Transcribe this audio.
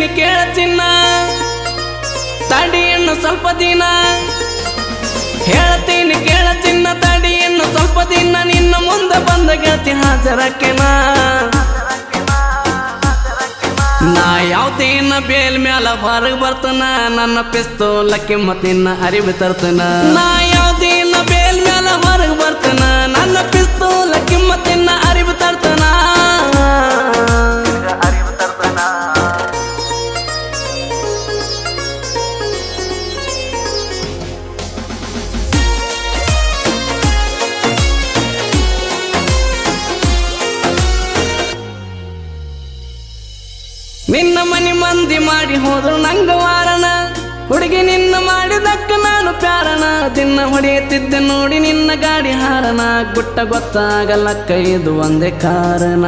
ಹೇಳ್ತೀನಿ ಕೇಳ ಚಿನ್ನ ತಡಿ ಇನ್ನು ಸ್ವಲ್ಪ ದಿನ ಹೇಳ್ತೀನಿ ಕೇಳ ಚಿನ್ನ ತಡಿ ಇನ್ನು ಸ್ವಲ್ಪ ದಿನ ನಿನ್ನ ಮುಂದೆ ಬಂದ ಗೆಳತಿ ಹಾಜರಕ್ಕೆನ ನಾ ಯಾವ್ದೇನ ಬೇಲ್ ಮ್ಯಾಲ ಹೊರಗೆ ಬರ್ತನ ನನ್ನ ಪಿಸ್ತೂಲ ಕಿಮ್ಮತ್ತಿನ ಅರಿವು ತರ್ತನ ನಾ ಯಾವ್ದೇನ ಬೇಲ್ ಮ್ಯಾಲ ಹೊರಗೆ ಬರ್ತನ ನನ್ನ ಪಿಸ್ತೂಲ ಕಿಮ್ಮತ್ತಿನ ಅರಿವು ತರ್ತನ ನಿನ್ನ ಮನಿ ಮಂದಿ ಮಾಡಿ ಹೋದ್ರು ನಂಗ ವಾರನ ಹುಡುಗಿ ನಿನ್ನ ಮಾಡಿದಕ್ಕ ನಾನು ಪ್ಯಾರನ ದಿನ ಹೊಡೆಯುತ್ತಿದ್ದೆ ನೋಡಿ ನಿನ್ನ ಗಾಡಿ ಹಾರನ ಗುಟ್ಟ ಗೊತ್ತಾಗಲ್ಲ ಕೈದು ಒಂದೇ ಕಾರಣ